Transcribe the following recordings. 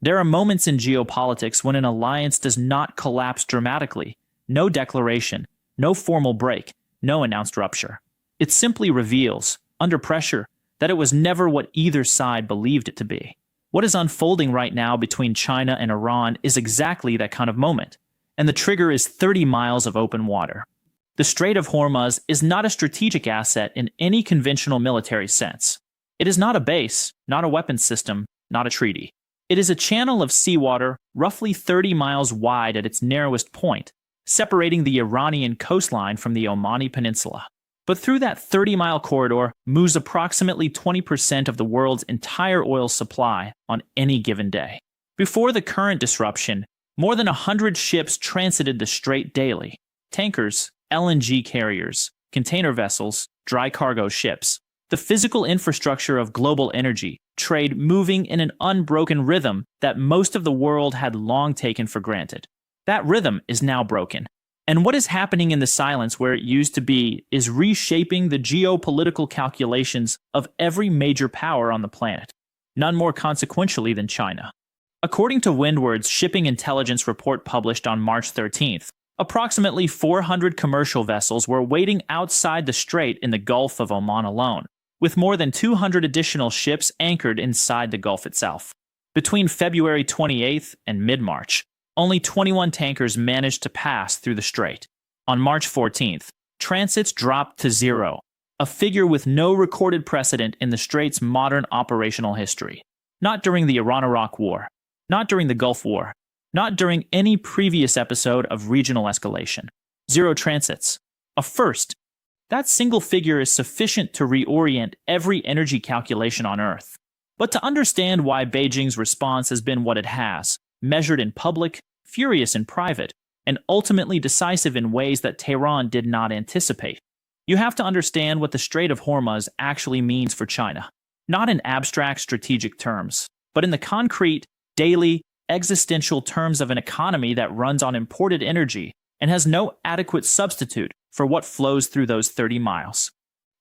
There are moments in geopolitics when an alliance does not collapse dramatically. No declaration, no formal break, no announced rupture. It simply reveals, under pressure, that it was never what either side believed it to be. What is unfolding right now between China and Iran is exactly that kind of moment, and the trigger is 30 miles of open water. The Strait of Hormuz is not a strategic asset in any conventional military sense. It is not a base, not a weapons system, not a treaty. It is a channel of seawater roughly 30 miles wide at its narrowest point, separating the Iranian coastline from the Omani Peninsula. But through that 30-mile corridor moves approximately 20% of the world's entire oil supply on any given day. Before the current disruption, more than 100 ships transited the strait daily. Tankers, LNG carriers, container vessels, dry cargo ships. The physical infrastructure of global energy, trade moving in an unbroken rhythm that most of the world had long taken for granted. That rhythm is now broken. And what is happening in the silence where it used to be is reshaping the geopolitical calculations of every major power on the planet, none more consequentially than China. According to Windward's shipping intelligence report published on March 13th, approximately 400 commercial vessels were waiting outside the strait in the Gulf of Oman alone, with more than 200 additional ships anchored inside the Gulf itself. Between February 28th and mid-March, only 21 tankers managed to pass through the strait. On March 14th, transits dropped to zero, a figure with no recorded precedent in the strait's modern operational history. Not during the Iran-Iraq War, not during the Gulf War, not during any previous episode of regional escalation. Zero transits. A first. That single figure is sufficient to reorient every energy calculation on Earth. But to understand why Beijing's response has been what it has, measured in public, furious in private, and ultimately decisive in ways that Tehran did not anticipate, you have to understand what the Strait of Hormuz actually means for China. Not in abstract strategic terms, but in the concrete, daily, existential terms of an economy that runs on imported energy and has no adequate substitute for what flows through those 30 miles.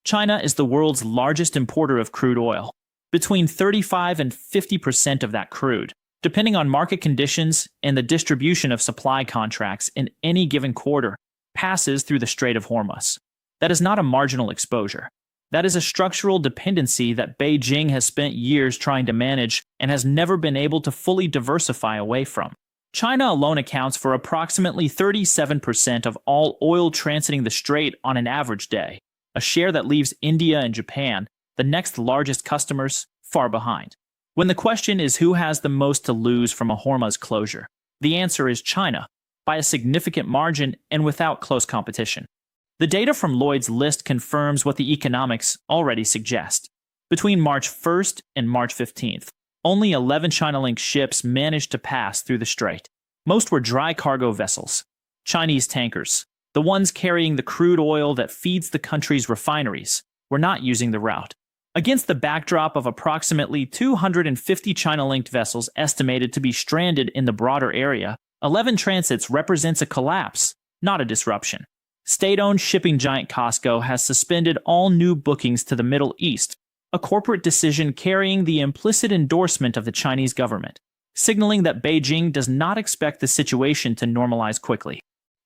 China is the world's largest importer of crude oil, between 35 and 50% of that crude, depending on market conditions and the distribution of supply contracts in any given quarter, passes through the Strait of Hormuz. That is not a marginal exposure. That is a structural dependency that Beijing has spent years trying to manage and has never been able to fully diversify away from. China alone accounts for approximately 37% of all oil transiting the strait on an average day, a share that leaves India and Japan, the next largest customers, far behind. When the question is who has the most to lose from a Hormuz closure, the answer is China, by a significant margin and without close competition. The data from Lloyd's list confirms what the economics already suggest. Between March 1st and March 15th, only 11 China-linked ships managed to pass through the strait. Most were dry cargo vessels, Chinese tankers, the ones carrying the crude oil that feeds the country's refineries, were not using the route. Against the backdrop of approximately 250 China-linked vessels estimated to be stranded in the broader area, 11 transits represents a collapse, not a disruption. State-owned shipping giant COSCO has suspended all new bookings to the Middle East, a corporate decision carrying the implicit endorsement of the Chinese government, signaling that Beijing does not expect the situation to normalize quickly.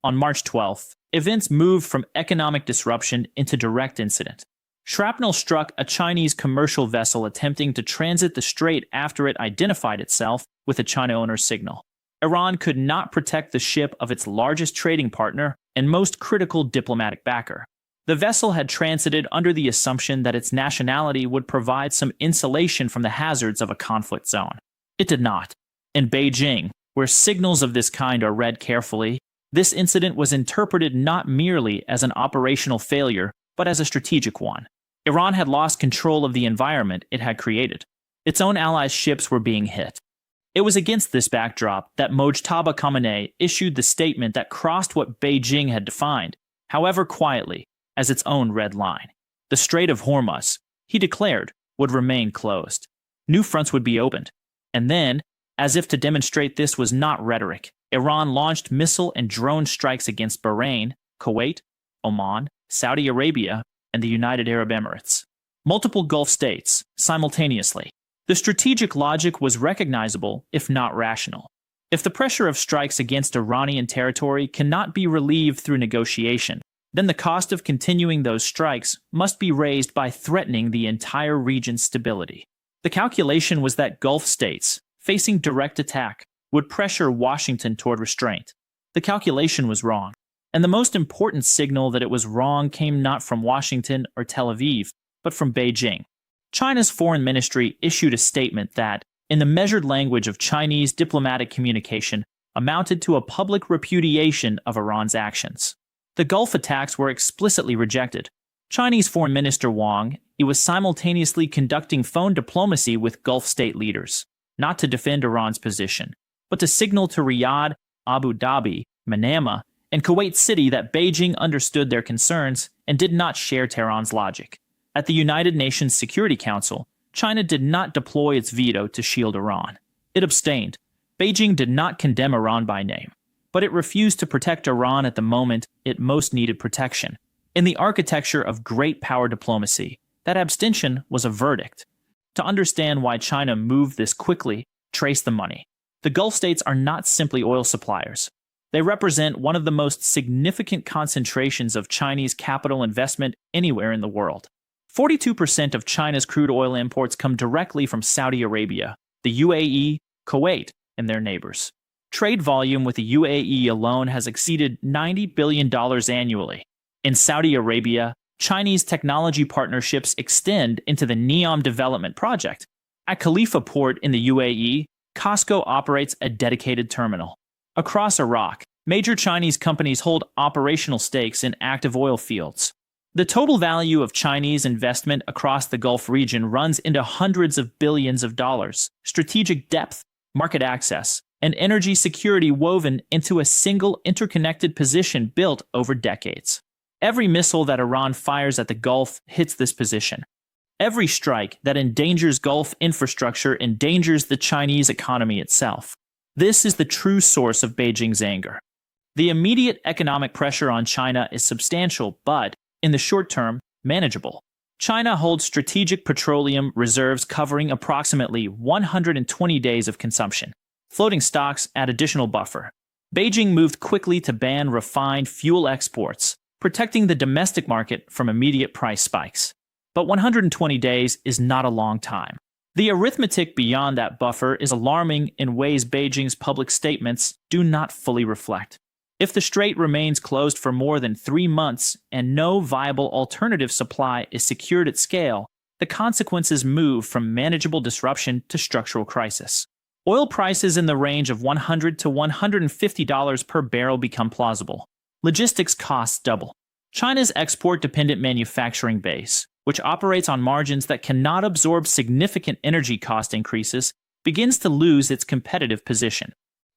On March 12th, events moved from economic disruption into direct incident. Shrapnel struck a Chinese commercial vessel attempting to transit the strait after it identified itself with a China owner's signal. Iran could not protect the ship of its largest trading partner and most critical diplomatic backer. The vessel had transited under the assumption that its nationality would provide some insulation from the hazards of a conflict zone. It did not. In Beijing, where signals of this kind are read carefully, this incident was interpreted not merely as an operational failure, but as a strategic one. Iran had lost control of the environment it had created. Its own allies' ships were being hit. It was against this backdrop that Mojtaba Khamenei issued the statement that crossed what Beijing had defined, however quietly, as its own red line. The Strait of Hormuz, he declared, would remain closed. New fronts would be opened. And then, as if to demonstrate this was not rhetoric, Iran launched missile and drone strikes against Bahrain, Kuwait, Oman, Saudi Arabia, and the United Arab Emirates. Multiple Gulf states, simultaneously. The strategic logic was recognizable, if not rational. If the pressure of strikes against Iranian territory cannot be relieved through negotiation, then the cost of continuing those strikes must be raised by threatening the entire region's stability. The calculation was that Gulf states, facing direct attack, would pressure Washington toward restraint. The calculation was wrong, and the most important signal that it was wrong came not from Washington or Tel Aviv, but from Beijing. China's foreign ministry issued a statement that, in the measured language of Chinese diplomatic communication, amounted to a public repudiation of Iran's actions. The Gulf attacks were explicitly rejected. Chinese Foreign Minister Wang was simultaneously conducting phone diplomacy with Gulf state leaders, not to defend Iran's position, but to signal to Riyadh, Abu Dhabi, Manama, and Kuwait City that Beijing understood their concerns and did not share Tehran's logic. At the United Nations Security Council, China did not deploy its veto to shield Iran. It abstained. Beijing did not condemn Iran by name, but it refused to protect Iran at the moment it most needed protection. In the architecture of great power diplomacy, that abstention was a verdict. To understand why China moved this quickly, trace the money. The Gulf states are not simply oil suppliers. They represent one of the most significant concentrations of Chinese capital investment anywhere in the world. 42% of China's crude oil imports come directly from Saudi Arabia, the UAE, Kuwait, and their neighbors. Trade volume with the UAE alone has exceeded $90 billion annually. In Saudi Arabia, Chinese technology partnerships extend into the NEOM development project. At Khalifa Port in the UAE, COSCO operates a dedicated terminal. Across Iraq, major Chinese companies hold operational stakes in active oil fields. The total value of Chinese investment across the Gulf region runs into hundreds of billions of dollars. Strategic depth, market access, and energy security woven into a single interconnected position built over decades. Every missile that Iran fires at the Gulf hits this position. Every strike that endangers Gulf infrastructure endangers the Chinese economy itself. This is the true source of Beijing's anger. The immediate economic pressure on China is substantial, but, in the short term, manageable. China holds strategic petroleum reserves covering approximately 120 days of consumption. Floating stocks add additional buffer. Beijing moved quickly to ban refined fuel exports, protecting the domestic market from immediate price spikes. But 120 days is not a long time. The arithmetic beyond that buffer is alarming in ways Beijing's public statements do not fully reflect. If the strait remains closed for more than 3 months and no viable alternative supply is secured at scale, the consequences move from manageable disruption to structural crisis. Oil prices in the range of $100 to $150 per barrel become plausible. Logistics costs double. China's export-dependent manufacturing base, which operates on margins that cannot absorb significant energy cost increases, begins to lose its competitive position.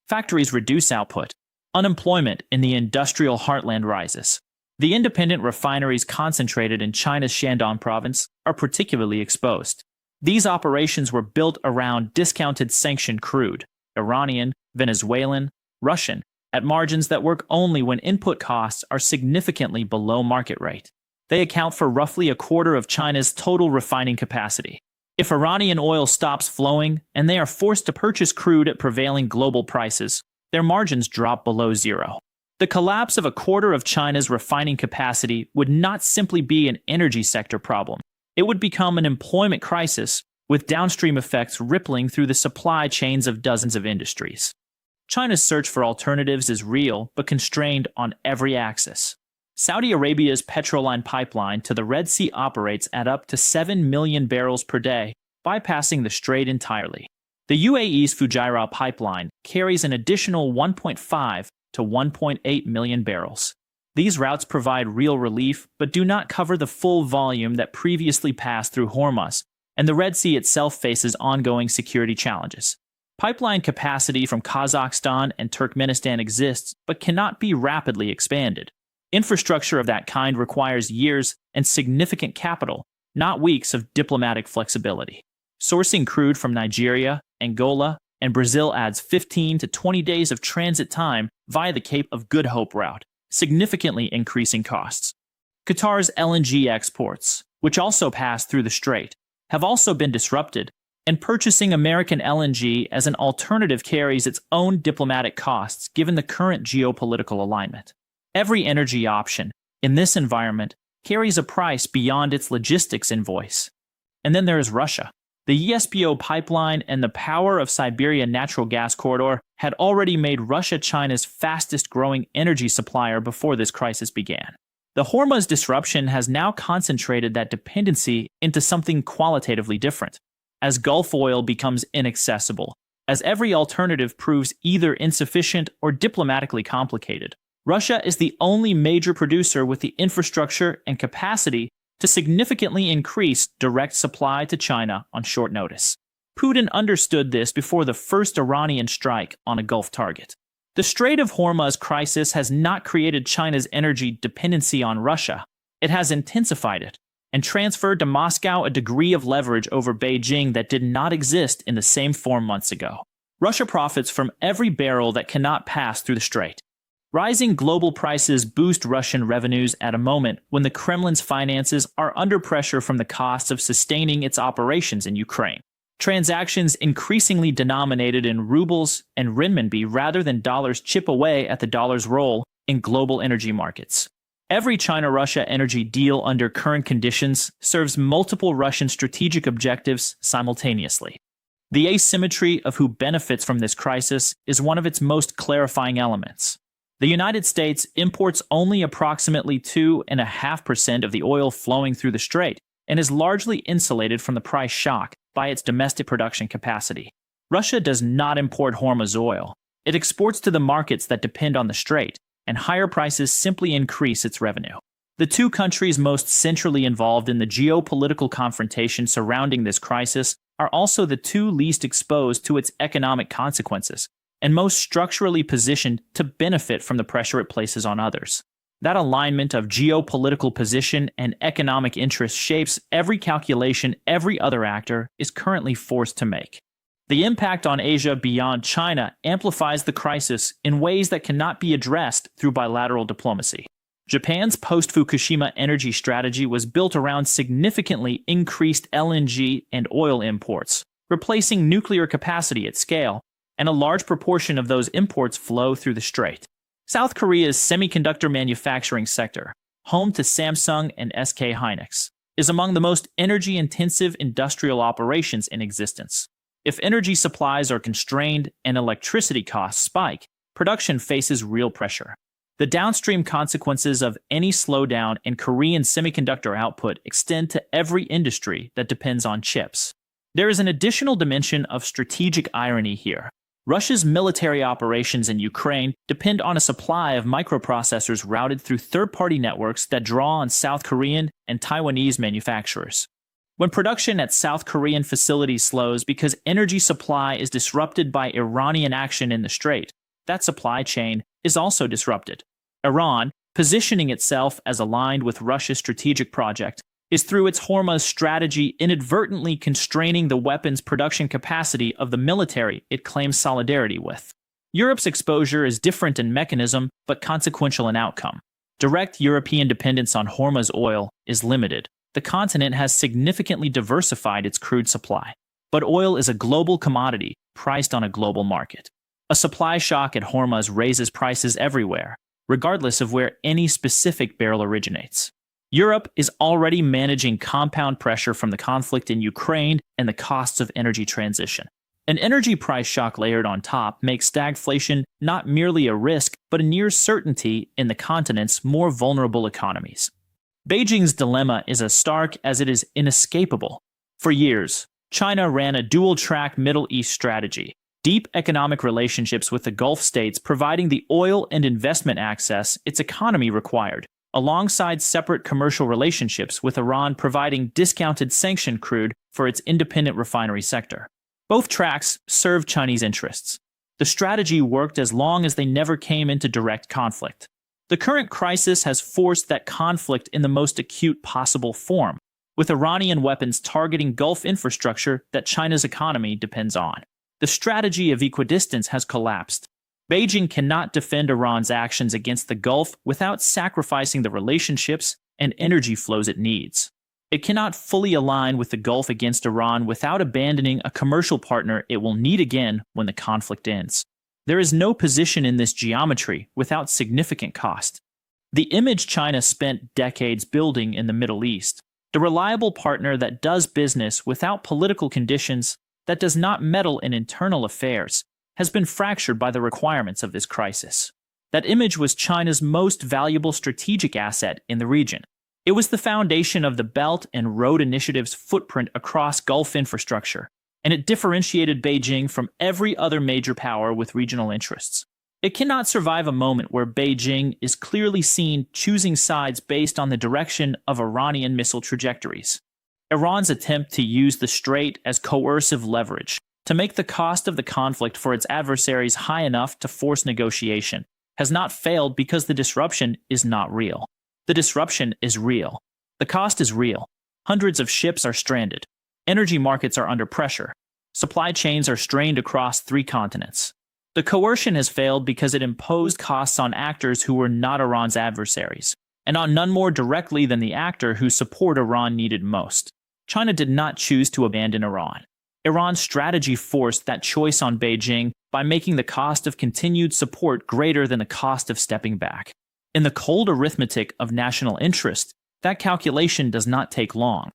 Factories reduce output. Unemployment in the industrial heartland rises. The independent refineries concentrated in China's Shandong province are particularly exposed. These operations were built around discounted sanctioned crude, Iranian, Venezuelan, Russian, at margins that work only when input costs are significantly below market rate. They account for roughly a quarter of China's total refining capacity. If Iranian oil stops flowing and they are forced to purchase crude at prevailing global prices, their margins drop below zero. The collapse of a quarter of China's refining capacity would not simply be an energy sector problem. It would become an employment crisis, with downstream effects rippling through the supply chains of dozens of industries. China's search for alternatives is real, but constrained on every axis. Saudi Arabia's Petroline pipeline to the Red Sea operates at up to 7 million barrels per day, bypassing the strait entirely. The UAE's Fujairah pipeline carries an additional 1.5 to 1.8 million barrels. These routes provide real relief, but do not cover the full volume that previously passed through Hormuz, and the Red Sea itself faces ongoing security challenges. Pipeline capacity from Kazakhstan and Turkmenistan exists, but cannot be rapidly expanded. Infrastructure of that kind requires years and significant capital, not weeks of diplomatic flexibility. Sourcing crude from Nigeria, Angola, and Brazil adds 15 to 20 days of transit time via the Cape of Good Hope route, significantly increasing costs. Qatar's LNG exports, which also pass through the strait, have also been disrupted, and purchasing American LNG as an alternative carries its own diplomatic costs given the current geopolitical alignment. Every energy option, in this environment, carries a price beyond its logistics invoice. And then there is Russia. The ESPO pipeline and the power of Siberia natural gas corridor had already made Russia China's fastest-growing energy supplier before this crisis began. The Hormuz disruption has now concentrated that dependency into something qualitatively different. As Gulf oil becomes inaccessible, as every alternative proves either insufficient or diplomatically complicated, Russia is the only major producer with the infrastructure and capacity to significantly increase direct supply to China on short notice. Putin understood this before the first Iranian strike on a Gulf target. The Strait of Hormuz crisis has not created China's energy dependency on Russia. It has intensified it and transferred to Moscow a degree of leverage over Beijing that did not exist in the same form months ago. Russia profits from every barrel that cannot pass through the strait. Rising global prices boost Russian revenues at a moment when the Kremlin's finances are under pressure from the costs of sustaining its operations in Ukraine. Transactions increasingly denominated in rubles and renminbi rather than dollars chip away at the dollar's role in global energy markets. Every China-Russia energy deal under current conditions serves multiple Russian strategic objectives simultaneously. The asymmetry of who benefits from this crisis is one of its most clarifying elements. The United States imports only approximately 2.5% of the oil flowing through the strait and is largely insulated from the price shock by its domestic production capacity. Russia does not import Hormuz oil. It exports to the markets that depend on the strait, and higher prices simply increase its revenue. The two countries most centrally involved in the geopolitical confrontation surrounding this crisis are also the two least exposed to its economic consequences, and most structurally positioned to benefit from the pressure it places on others. That alignment of geopolitical position and economic interest shapes every calculation every other actor is currently forced to make. The impact on Asia beyond China amplifies the crisis in ways that cannot be addressed through bilateral diplomacy. Japan's post-Fukushima energy strategy was built around significantly increased LNG and oil imports, replacing nuclear capacity at scale, and a large proportion of those imports flow through the strait. South Korea's semiconductor manufacturing sector, home to Samsung and SK Hynix, is among the most energy-intensive industrial operations in existence. If energy supplies are constrained and electricity costs spike, production faces real pressure. The downstream consequences of any slowdown in Korean semiconductor output extend to every industry that depends on chips. There is an additional dimension of strategic irony here. Russia's military operations in Ukraine depend on a supply of microprocessors routed through third-party networks that draw on South Korean and Taiwanese manufacturers. When production at South Korean facilities slows because energy supply is disrupted by Iranian action in the strait, that supply chain is also disrupted. Iran, positioning itself as aligned with Russia's strategic project, is through its Hormuz strategy inadvertently constraining the weapons production capacity of the military it claims solidarity with. Europe's exposure is different in mechanism but consequential in outcome. Direct European dependence on Hormuz oil is limited. The continent has significantly diversified its crude supply. But oil is a global commodity priced on a global market. A supply shock at Hormuz raises prices everywhere, regardless of where any specific barrel originates. Europe is already managing compound pressure from the conflict in Ukraine and the costs of energy transition. An energy price shock layered on top makes stagflation not merely a risk, but a near certainty in the continent's more vulnerable economies. Beijing's dilemma is as stark as it is inescapable. For years, China ran a dual-track Middle East strategy, deep economic relationships with the Gulf states providing the oil and investment access its economy required, alongside separate commercial relationships with Iran providing discounted sanctioned crude for its independent refinery sector. Both tracks served Chinese interests. The strategy worked as long as they never came into direct conflict. The current crisis has forced that conflict in the most acute possible form, with Iranian weapons targeting Gulf infrastructure that China's economy depends on. The strategy of equidistance has collapsed. Beijing cannot defend Iran's actions against the Gulf without sacrificing the relationships and energy flows it needs. It cannot fully align with the Gulf against Iran without abandoning a commercial partner it will need again when the conflict ends. There is no position in this geometry without significant cost. The image China spent decades building in the Middle East, the reliable partner that does business without political conditions, that does not meddle in internal affairs, has been fractured by the requirements of this crisis. That image was China's most valuable strategic asset in the region. It was the foundation of the Belt and Road Initiative's footprint across Gulf infrastructure, and it differentiated Beijing from every other major power with regional interests. It cannot survive a moment where Beijing is clearly seen choosing sides based on the direction of Iranian missile trajectories. Iran's attempt to use the strait as coercive leverage to make the cost of the conflict for its adversaries high enough to force negotiation has not failed because the disruption is not real. The disruption is real. The cost is real. Hundreds of ships are stranded. Energy markets are under pressure. Supply chains are strained across 3 continents. The coercion has failed because it imposed costs on actors who were not Iran's adversaries, and on none more directly than the actor whose support Iran needed most. China did not choose to abandon Iran. Iran's strategy forced that choice on Beijing by making the cost of continued support greater than the cost of stepping back. In the cold arithmetic of national interest, that calculation does not take long.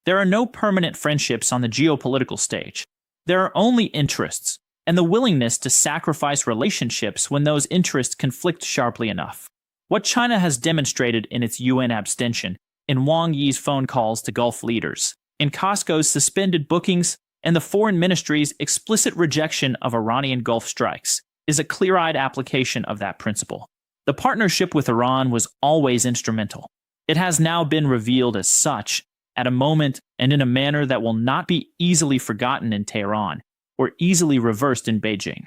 There are no permanent friendships on the geopolitical stage. There are only interests, and the willingness to sacrifice relationships when those interests conflict sharply enough. What China has demonstrated in its UN abstention, in Wang Yi's phone calls to Gulf leaders, in Costco's suspended bookings, and the foreign ministry's explicit rejection of Iranian Gulf strikes, is a clear-eyed application of that principle. The partnership with Iran was always instrumental. It has now been revealed as such, at a moment and in a manner that will not be easily forgotten in Tehran, or easily reversed in Beijing.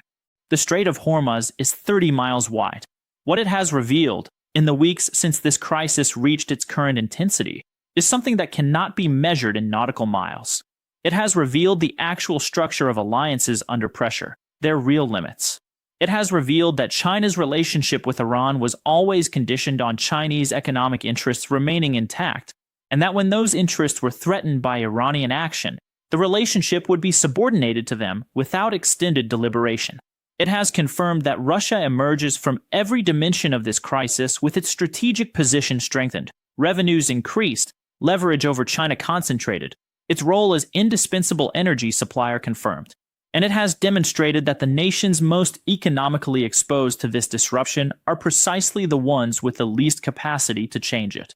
The Strait of Hormuz is 30 miles wide. What it has revealed, in the weeks since this crisis reached its current intensity, is something that cannot be measured in nautical miles. It has revealed the actual structure of alliances under pressure, their real limits. It has revealed that China's relationship with Iran was always conditioned on Chinese economic interests remaining intact, and that when those interests were threatened by Iranian action, the relationship would be subordinated to them without extended deliberation. It has confirmed that Russia emerges from every dimension of this crisis with its strategic position strengthened, revenues increased, leverage over China concentrated, its role as indispensable energy supplier confirmed. And it has demonstrated that the nations most economically exposed to this disruption are precisely the ones with the least capacity to change it.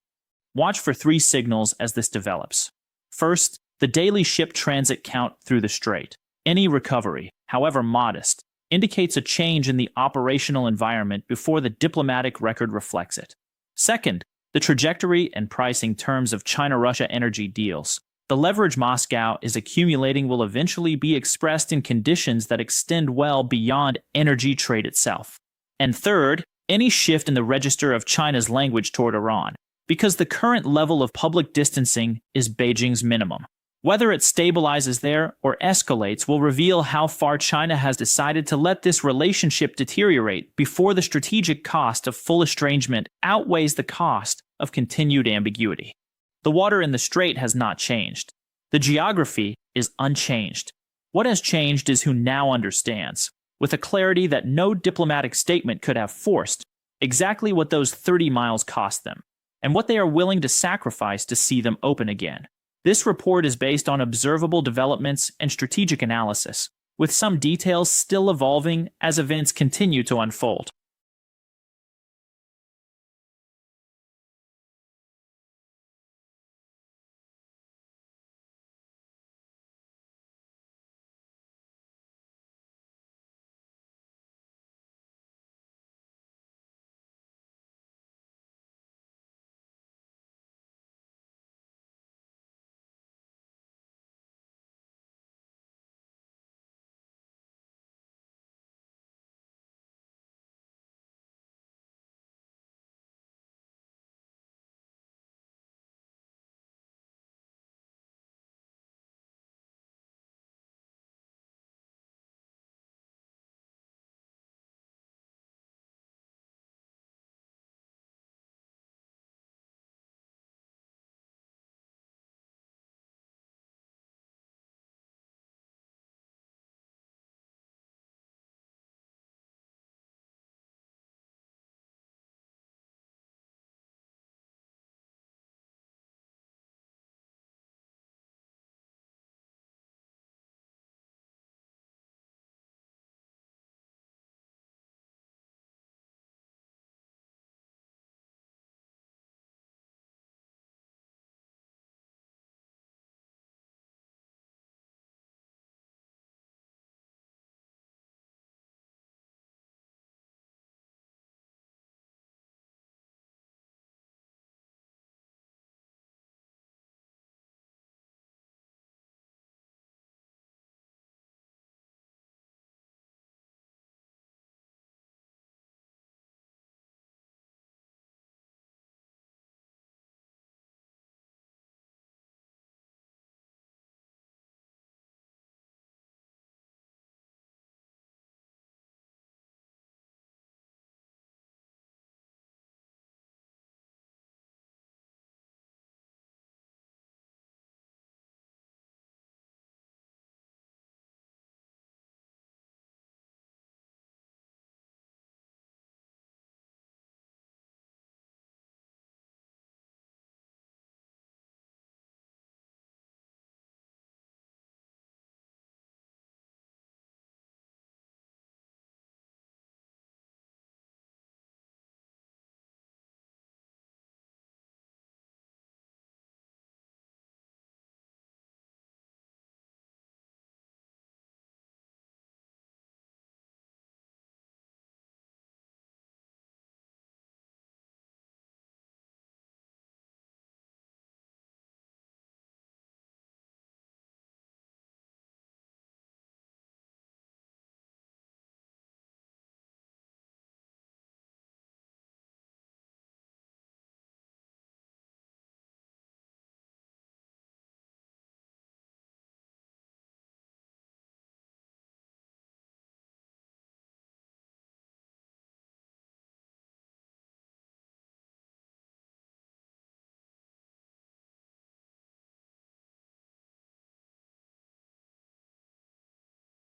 Watch for 3 signals as this develops. First, the daily ship transit count through the strait. Any recovery, however modest, indicates a change in the operational environment before the diplomatic record reflects it. Second, the trajectory and pricing terms of China-Russia energy deals. The leverage Moscow is accumulating will eventually be expressed in conditions that extend well beyond energy trade itself. And third, any shift in the register of China's language toward Iran, because the current level of public distancing is Beijing's minimum. Whether it stabilizes there or escalates will reveal how far China has decided to let this relationship deteriorate before the strategic cost of full estrangement outweighs the cost of continued ambiguity. The water in the strait has not changed. The geography is unchanged. What has changed is who now understands, with a clarity that no diplomatic statement could have forced, exactly what those 30 miles cost them, and what they are willing to sacrifice to see them open again. This report is based on observable developments and strategic analysis, with some details still evolving as events continue to unfold.